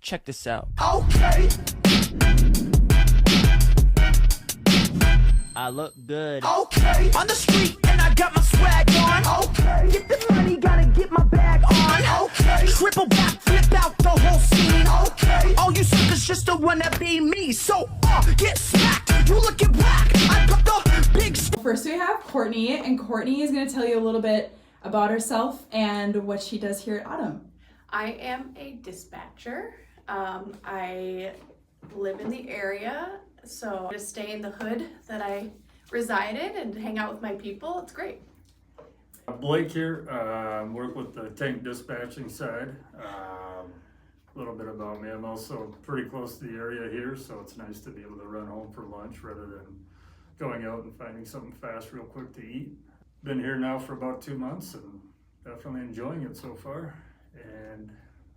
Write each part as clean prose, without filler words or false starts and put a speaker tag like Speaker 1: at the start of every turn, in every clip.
Speaker 1: Check this out.
Speaker 2: Okay.
Speaker 1: I look good.
Speaker 2: Okay. On the street and I got my swag on. Okay. Get the money, gotta get my bag on. Okay. Triple back, flip out the whole scene. Okay. All you suckers just don't wanna be me. So, get smacked. You looking whack. I got the big.
Speaker 3: First we have Courtney, and Courtney is going to tell you a little bit about herself and what she does here at Autumn.
Speaker 4: I am a dispatcher. I live in the area, so I just stay in the hood that I reside in and hang out with my people. It's great.
Speaker 5: Blake here, work with the tank dispatching side. A little bit about me, I'm also pretty close to the area here, so it's nice to be able to run home for lunch rather than going out and finding something fast real quick to eat. Been here now for about 2 months and definitely enjoying it so far. And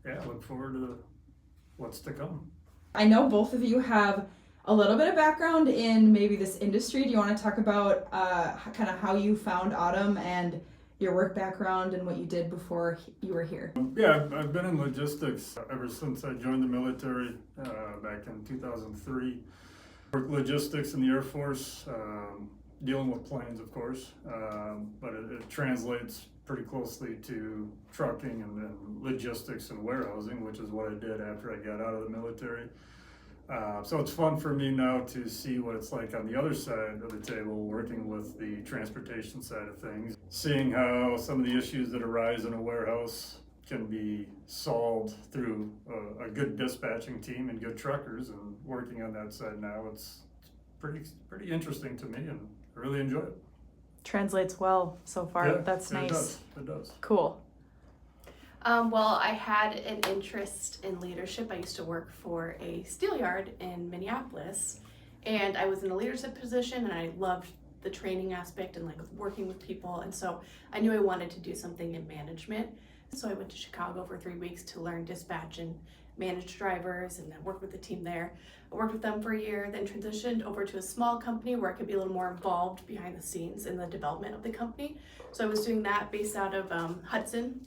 Speaker 5: yeah, look forward to what's to come.
Speaker 3: I know both of you have a little bit of background in maybe this industry. Do you want to talk about kind of how you found Autumn and your work background and what you did before you were here?
Speaker 5: Yeah, I've been in logistics ever since I joined the military back in 2003. Worked logistics in the Air Force, dealing with planes, of course, but it translates pretty closely to trucking and then logistics and warehousing, which is what I did after I got out of the military. So it's fun for me now to see what it's like on the other side of the table, working with the transportation side of things, seeing how some of the issues that arise in a warehouse can be solved through a good dispatching team and good truckers, and working on that side now, it's pretty interesting to me, and I really enjoy it.
Speaker 3: Translates well so far.
Speaker 5: Yeah,
Speaker 3: That's nice.
Speaker 5: It does.
Speaker 3: Cool.
Speaker 4: Well, I had an interest in leadership. I used to work for a steel yard in Minneapolis, and I was in a leadership position, and I loved the training aspect and like working with people, and so I knew I wanted to do something in management. So I went to Chicago for 3 weeks to learn dispatch and manage drivers, and then work with the team there. I worked with them for a year, then transitioned over to a small company where I could be a little more involved behind the scenes in the development of the company. So I was doing that based out of Hudson,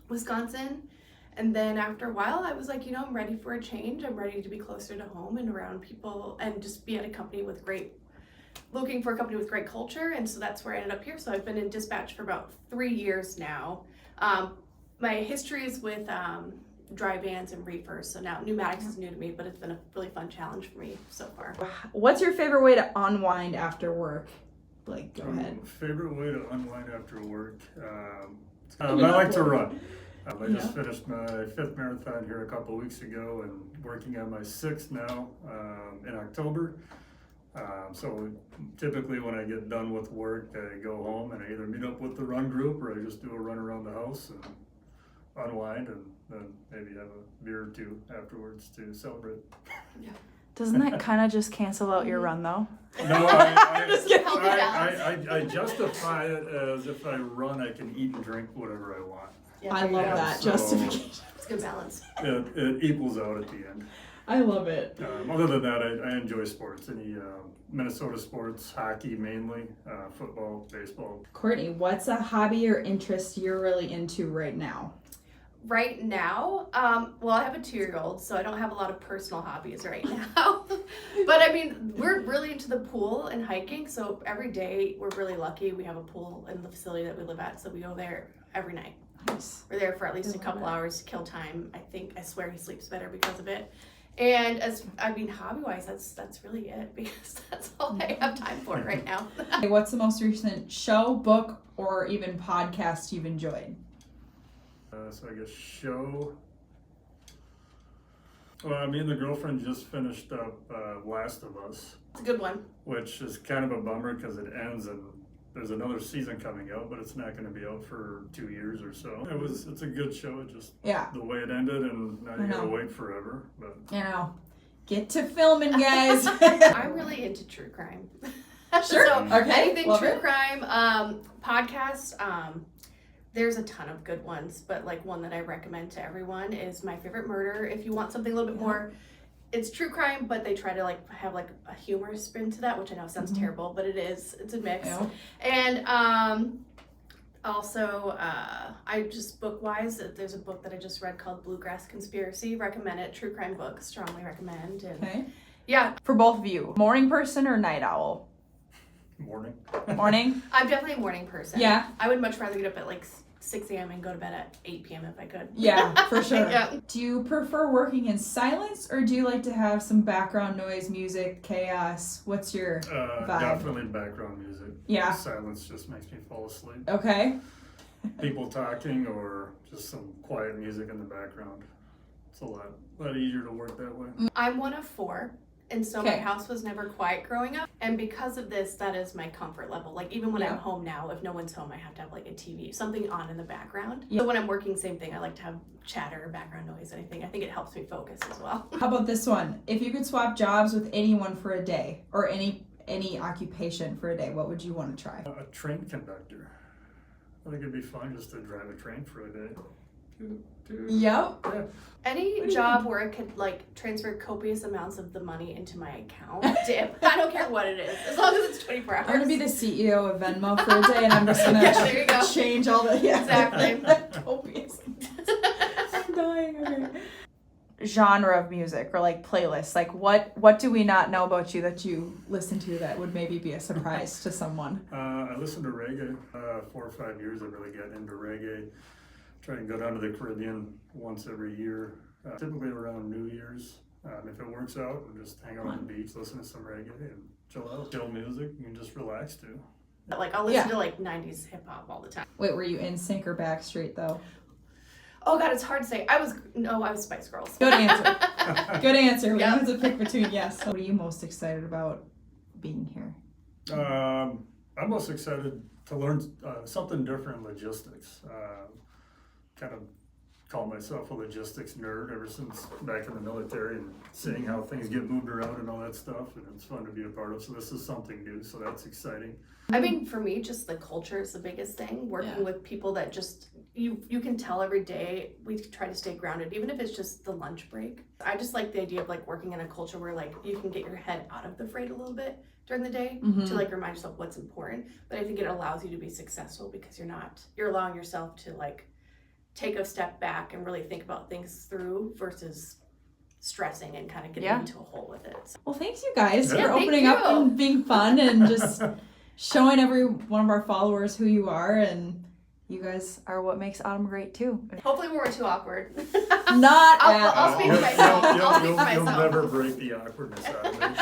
Speaker 4: Wisconsin. And then after a while, I was like, I'm ready for a change. I'm ready to be closer to home and around people and just be at a company with looking for a company with great culture. And so that's where I ended up here. So I've been in dispatch for about 3 years now. My history is with dry vans and reefers, so now pneumatics is new to me, but it's been a really fun challenge for me so far.
Speaker 3: What's your favorite way to unwind after work? Blake, go ahead.
Speaker 5: Favorite way to unwind after work? I like to run. I just finished my 5th marathon here a couple weeks ago and working on my 6th now in October. So typically when I get done with work, I go home and I either meet up with the run group or I just do a run around the house and unwind, and then maybe have a beer or two afterwards to celebrate.
Speaker 4: Yeah.
Speaker 3: Doesn't that kind of just cancel out your run though?
Speaker 5: No, I justify it as if I run, I can eat and drink whatever I want.
Speaker 4: Yeah,
Speaker 3: I love that justification.
Speaker 4: It's a good balance.
Speaker 5: It equals out at the end.
Speaker 3: I love it.
Speaker 5: Other than that, I enjoy sports. Any Minnesota sports, hockey mainly, football, baseball.
Speaker 3: Courtney, what's a hobby or interest you're really into right now?
Speaker 4: Right now, well, I have a 2-year-old, so I don't have a lot of personal hobbies right now. But I mean, we're really into the pool and hiking, so every day we're really lucky. We have a pool in the facility that we live at, so we go there every night.
Speaker 3: Nice.
Speaker 4: We're there for at least a couple hours to kill time. I swear he sleeps better because of it. And hobby-wise, that's really it, because that's all I have time for right now.
Speaker 3: What's the most recent show, book, or even podcast you've enjoyed?
Speaker 5: So I guess show. Well, me and the girlfriend just finished up Last of Us.
Speaker 4: It's a good one.
Speaker 5: Which is kind of a bummer because it ends and there's another season coming out, but it's not going to be out for 2 years or so. It's a good show. It just the way it ended, and now you gotta wait forever. But
Speaker 3: get to filming, guys.
Speaker 4: I'm really into true crime.
Speaker 3: Sure.
Speaker 4: So
Speaker 3: okay.
Speaker 4: Anything
Speaker 3: Love
Speaker 4: true
Speaker 3: it.
Speaker 4: crime, podcasts. There's a ton of good ones, but like one that I recommend to everyone is My Favorite Murder. If you want something a little bit more, it's true crime, but they try to like have like a humorous spin to that, which I know sounds terrible, but it's a mix. And Also, I just book-wise, there's a book that I just read called Bluegrass Conspiracy. Recommend it. True crime book. Strongly recommend. And
Speaker 3: Okay.
Speaker 4: yeah,
Speaker 3: For both of you, morning person or night owl?
Speaker 5: Morning.
Speaker 3: Morning?
Speaker 4: I'm definitely a morning person.
Speaker 3: Yeah.
Speaker 4: I would much rather get up at like 6 a.m. and go to bed at 8 p.m. if I could.
Speaker 3: Yeah, for sure.
Speaker 4: Yeah.
Speaker 3: Do you prefer working in silence or do you like to have some background noise, music, chaos? What's your vibe?
Speaker 5: Definitely background music.
Speaker 3: Yeah.
Speaker 5: Silence just makes me fall asleep.
Speaker 3: Okay.
Speaker 5: People talking or just some quiet music in the background. It's a lot easier to work that way.
Speaker 4: I'm one of 4. And so
Speaker 3: Okay.
Speaker 4: my house was never quiet growing up. And because of this, that is my comfort level. Like even when
Speaker 3: Yeah.
Speaker 4: I'm home now, if no one's home, I have to have like a TV, something on in the background.
Speaker 3: Yeah.
Speaker 4: So when I'm working, same thing. I like to have chatter or background noise. I think it helps me focus as well.
Speaker 3: How about this one? If you could swap jobs with anyone for a day or any occupation for a day, what would you want to try?
Speaker 5: A train conductor. I think it'd be fun just to drive a train for a day.
Speaker 3: Yep.
Speaker 5: Yeah.
Speaker 4: Any
Speaker 3: What do you
Speaker 4: job where I could like transfer copious amounts of the money into my account, dip. I don't care what it is, as long as it's 24 hours.
Speaker 3: I'm gonna be the CEO of Venmo for a day, and I'm just gonna
Speaker 4: Yeah, there you go.
Speaker 3: change all the
Speaker 4: Exactly.
Speaker 3: Copious. I'm dying. Okay. Genre of music or like playlists. Like what do we not know about you that you listen to that would maybe be a surprise to someone?
Speaker 5: I listen to reggae. 4 or 5 years I've really gotten into reggae. Try and go down to the Caribbean once every year, typically around New Year's. If it works out, we'll just hang out on the beach, listen to some reggae, and chill out. Chill music, you can just relax to.
Speaker 4: Like I'll listen
Speaker 3: Yeah.
Speaker 4: to like 90s hip hop all the time.
Speaker 3: Wait, were you in Sync or Backstreet though?
Speaker 4: Oh god, it's hard to say. I was Spice Girls.
Speaker 3: Good answer. Good answer. We
Speaker 4: Yeah.
Speaker 3: have to pick between yes. What are you most excited about being here?
Speaker 5: I'm most excited to learn something different in logistics. Kind of call myself a logistics nerd ever since back in the military and seeing how things get moved around and all that stuff, and it's fun to be a part of. So this is something new, so that's exciting.
Speaker 4: I mean, for me, just the culture is the biggest thing. Working
Speaker 3: Yeah.
Speaker 4: with people that just you can tell every day we try to stay grounded, even if it's just the lunch break. I just like the idea of like working in a culture where like you can get your head out of the fray a little bit during the day to like remind yourself what's important. But I think it allows you to be successful because you're allowing yourself to like take a step back and really think about things through versus stressing and kind of getting
Speaker 3: Yeah.
Speaker 4: into a hole with it. So,
Speaker 3: Well, thanks you guys
Speaker 5: Yeah,
Speaker 3: for
Speaker 4: thank
Speaker 3: opening up
Speaker 4: you.
Speaker 3: and being fun and just showing every one of our followers who you are, and you guys are what makes Autumn great too.
Speaker 4: hopefully we weren't too awkward.
Speaker 3: Not
Speaker 4: I'll
Speaker 3: at
Speaker 4: speak
Speaker 3: all.
Speaker 4: for myself. I'll speak for
Speaker 5: You'll
Speaker 4: myself.
Speaker 5: never break the awkwardness out of it.